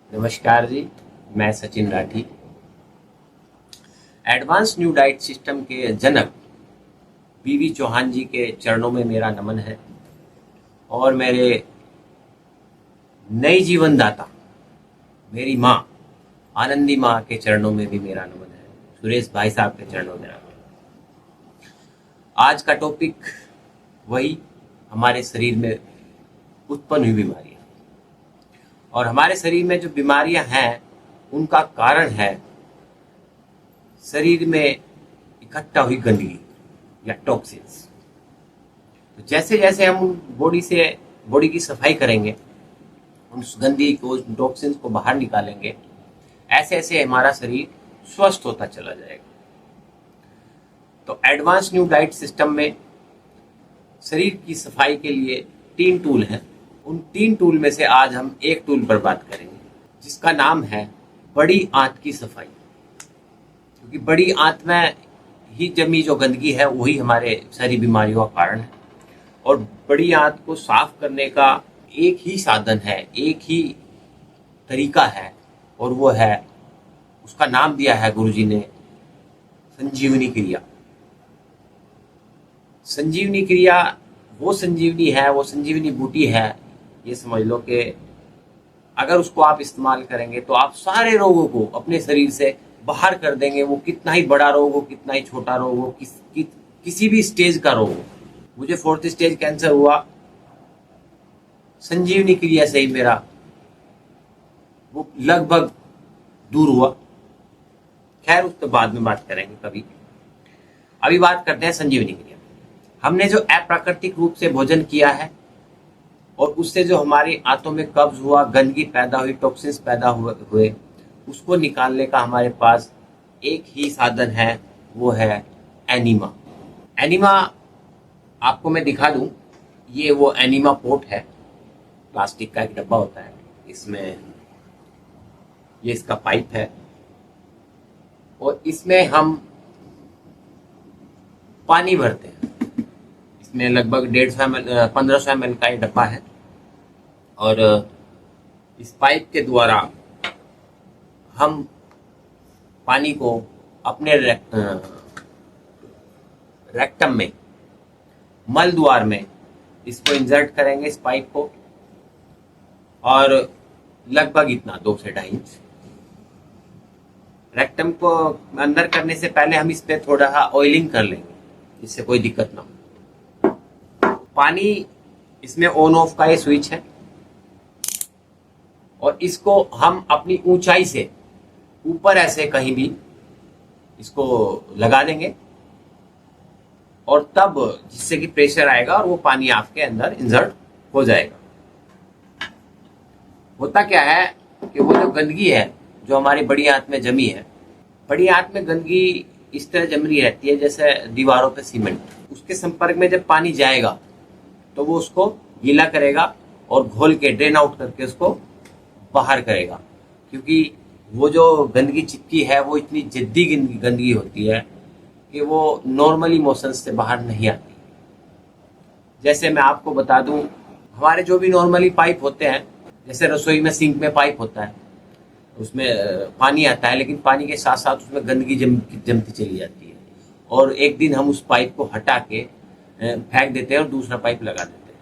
नमस्कार जी। मैं Sachin Rathi. Advance new diet system के जनक बीवी चौहान जी के चरणों में मेरा नमन है और मेरे नई जीवन दाता मेरी माँ आनंदी माँ के चरणों में भी मेरा नमन है। सुरेश भाई साहब के चरणों में मेरा नमन। आज का टॉपिक वही हमारे शरीर में उत्पन्न हुई बीमारियां और हमारे शरीर में जो बीमारियां हैं उनका कारण है शरीर में इकट्ठा हुई गंदगी या टॉक्सिन्स। तो जैसे जैसे हम बॉडी की सफाई करेंगे, उस गंदगी को, उस टॉक्सिन्स को बाहर निकालेंगे, ऐसे ऐसे हमारा शरीर स्वस्थ होता चला जाएगा। तो एडवांस न्यू डाइट सिस्टम में शरीर की सफाई के लिए 3 टूल हैं। उन 3 टूल में से आज हम एक टूल पर बात करेंगे जिसका नाम है बड़ी आंत की सफाई। क्योंकि बड़ी आंत में ही जमी जो गंदगी है वही हमारे सारी बीमारियों का कारण है। और बड़ी आंत को साफ करने का एक ही साधन है, एक ही तरीका है, और वो है, उसका नाम दिया है गुरुजी ने संजीवनी क्रिया। संजीवनी क्रिया वो संजीवनी है, वो संजीवनी बूटी है। ये समझ लो कि अगर उसको आप इस्तेमाल करेंगे तो आप सारे रोगों को अपने शरीर से बाहर कर देंगे। वो कितना ही बड़ा रोग हो, कितना ही छोटा रोग हो, किसी भी स्टेज का रोग हो। मुझे 4th स्टेज कैंसर हुआ, संजीवनी क्रिया से ही मेरा वो लगभग दूर हुआ। खैर, उस तो बाद में बात करेंगे कभी। अभी बात करते हैं संजीवनी क्रिया। हमने जो अप्राकृतिक रूप से भोजन किया है और उससे जो हमारी आंतों में कब्ज हुआ, गंदगी पैदा हुई, टॉक्सिन्स पैदा हुए, उसको निकालने का हमारे पास एक ही साधन है, वो है एनीमा। एनीमा आपको मैं दिखा दूं, ये वो एनीमा पोट है। प्लास्टिक का एक डब्बा होता है, इसमें ये इसका पाइप है और इसमें हम पानी भरते हैं। इसमें लगभग 1500 ml का ये डब्बा है और इस पाइप के द्वारा हम पानी को अपने रेक्टम में, मल द्वार में इसको इंसर्ट करेंगे, इस पाइप को, और लगभग इतना 2 से 2.5 इंच। रेक्टम को अंदर करने से पहले हम इस पे थोड़ा सा ऑयलिंग कर लेंगे जिससे कोई दिक्कत ना हो। पानी इसमें ऑन ऑफ का ये स्विच है और इसको हम अपनी ऊंचाई से ऊपर ऐसे कहीं भी इसको लगा देंगे और तब जिससे कि प्रेशर आएगा और वो पानी आपके अंदर इंसर्ट हो जाएगा। होता क्या है कि वो जो गंदगी है जो हमारी बड़ी आंत में जमी है, बड़ी आंत में गंदगी इस तरह जमी रहती है जैसे दीवारों पे सीमेंट। उसके संपर्क में जब पानी जाएगा तो वो उसको गीला करेगा और घोल के ड्रेन आउट करके उसको बाहर करेगा। क्योंकि वो जो गंदगी चिपकी है वो इतनी जिद्दी गंदगी होती है कि वो नॉर्मली मोशन से बाहर नहीं आती। जैसे मैं आपको बता दूं, हमारे जो भी नॉर्मली पाइप होते हैं, जैसे रसोई में सिंक में पाइप होता है, उसमें पानी आता है, लेकिन पानी के साथ साथ उसमें गंदगी जमती चली जाती है और एक दिन हम उस पाइप को हटा के फेंक देते हैं और दूसरा पाइप लगा देते हैं।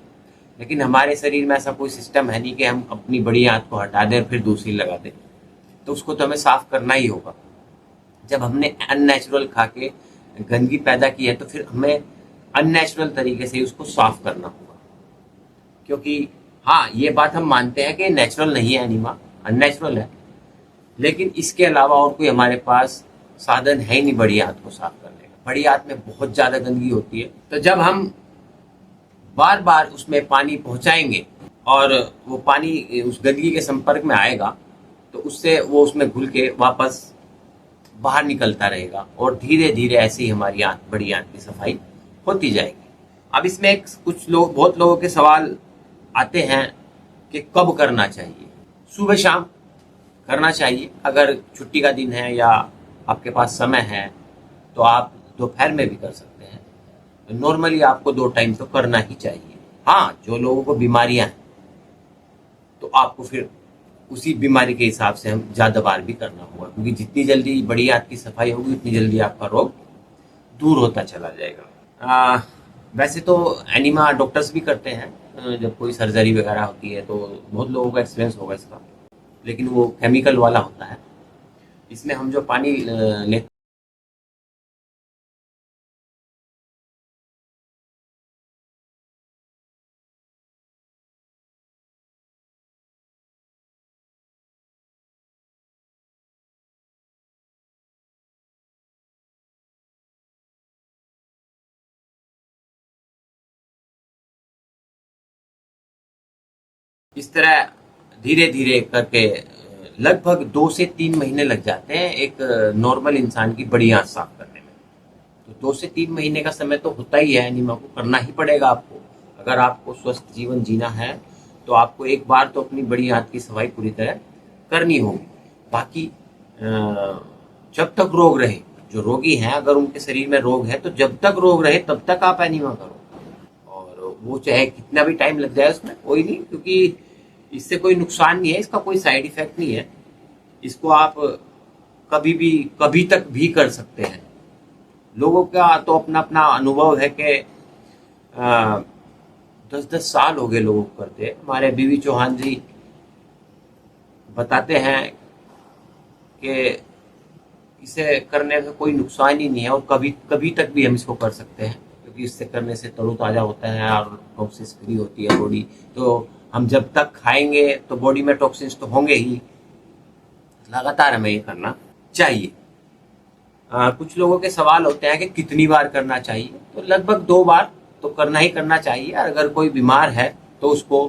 लेकिन हमारे शरीर में ऐसा कोई सिस्टम है नहीं कि हम अपनी बड़ी आंत को हटा दें और फिर दूसरी लगा दें। तो उसको तो हमें साफ करना ही होगा। जब हमने अननेचुरल खा के गंदगी पैदा की है तो फिर हमें अननेचुरल तरीके से उसको साफ करना होगा। क्योंकि हाँ, ये बात हम मानते हैं कि नेचुरल नहीं है एनीमा, अननेचुरल है, लेकिन इसके अलावा और कोई हमारे पास साधन है ही नहीं बड़ी आंत को साफ करने का। बड़ी आंत में बहुत ज्यादा गंदगी होती है। तो जब हम बार बार उसमें पानी पहुंचाएंगे और वो पानी उस गंदगी के संपर्क में आएगा तो उससे वो उसमें घुल के वापस बाहर निकलता रहेगा और धीरे धीरे ऐसे ही हमारी बड़ी आंत की सफाई होती जाएगी। अब इसमें बहुत लोगों के सवाल आते हैं कि कब करना चाहिए। सुबह शाम करना चाहिए। अगर छुट्टी का दिन है या आपके पास समय है तो आप दोपहर में भी कर सकते हैं। नॉर्मली आपको 2 टाइम तो करना ही चाहिए। हाँ, जो लोगों को बीमारियां हैं तो आपको फिर उसी बीमारी के हिसाब से हम ज़्यादा बार भी करना होगा, क्योंकि जितनी जल्दी बड़ी आंत की सफाई होगी उतनी जल्दी आपका रोग दूर होता चला जाएगा। वैसे तो एनिमा डॉक्टर्स भी करते हैं, जब कोई सर्जरी वगैरह होती है तो बहुत लोगों का एक्सपीरियंस होगा इसका, लेकिन वो केमिकल वाला होता है। इसमें हम जो पानी लेते इस तरह धीरे धीरे करके लगभग 2 से 3 महीने लग जाते हैं एक नॉर्मल इंसान की बड़ी आंत साफ करने में। तो 2 से 3 महीने का समय तो होता ही है, एनिमा को करना ही पड़ेगा आपको। अगर आपको स्वस्थ जीवन जीना है तो आपको एक बार तो अपनी बड़ी आंत की सफाई पूरी तरह करनी होगी। बाकी जब तक रोग रहे, जो रोगी हैं अगर उनके शरीर में रोग है तो जब तक रोग रहे तब तक आप एनिमा करो, और वो चाहे कितना भी टाइम लग जाए उसमें कोई नहीं, क्योंकि इससे कोई नुकसान नहीं है, इसका कोई साइड इफेक्ट नहीं है। इसको आप कभी भी कभी तक भी कर सकते हैं। लोगों का तो अपना अपना अनुभव है कि 10-10 साल हो गए लोगों को करते। हमारे बीवी चौहान जी बताते हैं कि इसे करने से कोई नुकसान ही नहीं है और कभी कभी तक भी हम इसको कर सकते हैं, क्योंकि इससे करने से तरोताज़ा होता है और टॉक्सिन्स फ्री होती है बॉडी। तो हम जब तक खाएंगे तो बॉडी में टॉक्सिन्स तो होंगे ही, लगातार हमें ये करना चाहिए। कुछ लोगों के सवाल होते हैं कि कितनी बार करना चाहिए, तो लगभग 2 बार तो करना ही करना चाहिए। और अगर कोई बीमार है तो उसको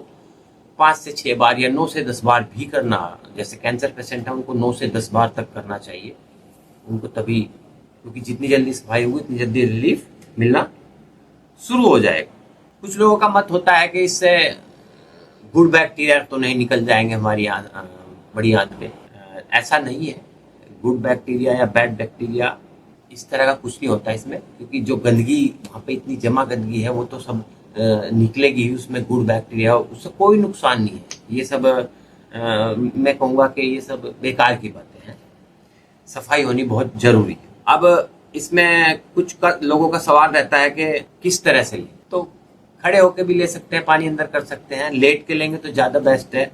5 से 6 बार या 9 से 10 बार भी करना, जैसे कैंसर पेशेंट है उनको 9 से 10 बार तक करना चाहिए उनको, तभी, क्योंकि जितनी जल्दी सफाई होगी उतनी जल्दी रिलीफ मिलना शुरू हो जाएगा। कुछ लोगों का मत होता है कि इससे गुड बैक्टीरिया तो नहीं निकल जाएंगे हमारी बड़ी आंत पे। ऐसा नहीं है, गुड बैक्टीरिया या बैड बैक्टीरिया इस तरह का कुछ नहीं होता इसमें, क्योंकि जो गंदगी वहाँ पे इतनी जमा गंदगी है वो तो सब निकलेगी ही, उसमें गुड बैक्टीरिया, उससे कोई नुकसान नहीं है। ये सब मैं कहूँगा कि ये सब बेकार की बातें हैं, सफाई होनी बहुत जरूरी है। अब इसमें कुछ लोगों का सवाल रहता है कि किस तरह से लें, तो खड़े होके भी ले सकते हैं, पानी अंदर कर सकते हैं, लेट के लेंगे तो ज़्यादा बेस्ट है,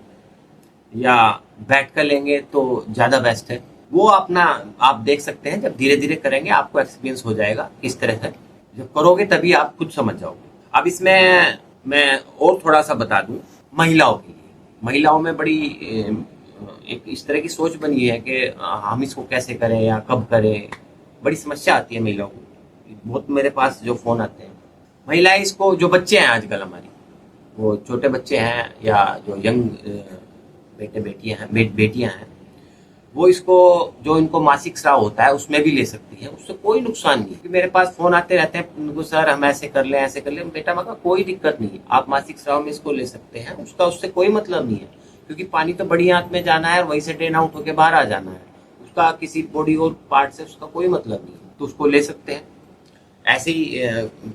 या बैठ कर लेंगे तो ज़्यादा बेस्ट है। वो अपना आप देख सकते हैं, जब धीरे धीरे करेंगे आपको एक्सपीरियंस हो जाएगा किस तरह से, जब करोगे तभी आप खुद समझ जाओगे। अब इसमें मैं और थोड़ा सा बता दूं महिलाओं के लिए। महिलाओं में बड़ी एक इस तरह की सोच बनी है कि हम इसको कैसे करें या कब करें, बड़ी समस्या आती है महिलाओं को। बहुत मेरे पास जो फ़ोन आते हैं महिलाएं इसको, जो बच्चे हैं आजकल हमारी, वो छोटे बच्चे हैं या जो यंग बेटियां हैं, वो इसको, जो इनको मासिक स्राव होता है उसमें भी ले सकती है, उससे कोई नुकसान नहीं है। मेरे पास फोन आते रहते हैं उनको, सर हम ऐसे कर लें ऐसे कर लें। बेटा मगर कोई दिक्कत नहीं है, आप मासिक स्राव में इसको ले सकते हैं, उसका उससे कोई मतलब नहीं है, क्योंकि पानी तो बड़ी आंत में जाना है और वहीं से ड्रेन आउट होकर बाहर आ जाना है, उसका किसी बॉडी और पार्ट से उसका कोई मतलब नहीं है, तो उसको ले सकते हैं। ऐसे ही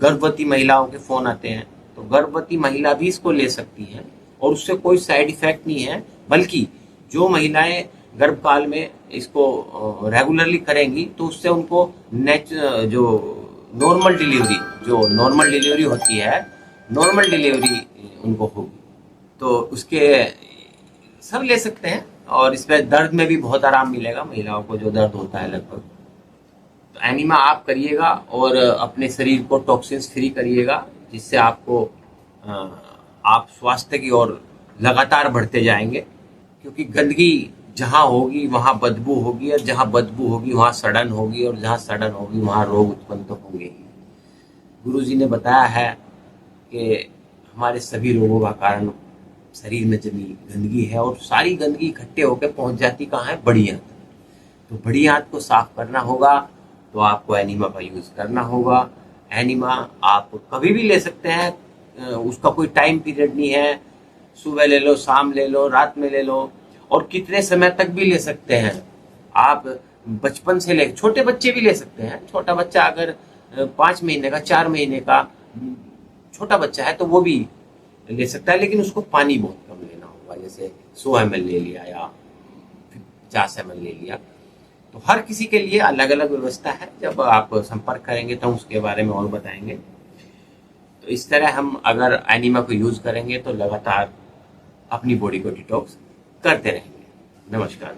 गर्भवती महिलाओं के फोन आते हैं, तो गर्भवती महिला भी इसको ले सकती है और उससे कोई साइड इफेक्ट नहीं है, बल्कि जो महिलाएं गर्भकाल में इसको रेगुलरली करेंगी तो उससे उनको जो नॉर्मल डिलीवरी होती है, नॉर्मल डिलीवरी उनको होगी, तो उसके सब ले सकते हैं। और इसमें दर्द में भी बहुत आराम मिलेगा महिलाओं को, जो दर्द होता है लगभग। तो एनिमा आप करिएगा और अपने शरीर को टॉक्सिन्स फ्री करिएगा, जिससे आपको आप स्वास्थ्य की ओर लगातार बढ़ते जाएंगे, क्योंकि गंदगी जहाँ होगी वहाँ बदबू होगी, और जहाँ बदबू होगी वहाँ सड़न होगी, और जहाँ सड़न होगी वहाँ रोग उत्पन्न तो होंगे ही। गुरुजी ने बताया है कि हमारे सभी रोगों का कारण शरीर में जमी गंदगी है, और सारी गंदगी इकट्ठे होकर पहुंच जाती कहाँ है, बड़ी आंत। तो बड़ी आंत को साफ करना होगा तो आपको एनिमा का यूज करना होगा। एनिमा आप कभी भी ले सकते हैं, उसका कोई टाइम पीरियड नहीं है, सुबह ले लो, शाम ले लो, रात में ले लो, और कितने समय तक भी ले सकते हैं। आप बचपन से ले, छोटे बच्चे भी ले सकते हैं। छोटा बच्चा अगर 5 महीने का, 4 महीने का छोटा बच्चा है तो वो भी ले सकता है, लेकिन उसको पानी बहुत कम लेना होगा। होगा, जैसे 100 ml ले लिया या 50 ml ले लिया। तो हर किसी के लिए अलग अलग व्यवस्था है, जब आप संपर्क करेंगे तो हम उसके बारे में और बताएंगे। तो इस तरह हम अगर एनिमा को यूज करेंगे तो लगातार अपनी बॉडी को डिटॉक्स करते रहेंगे। नमस्कार।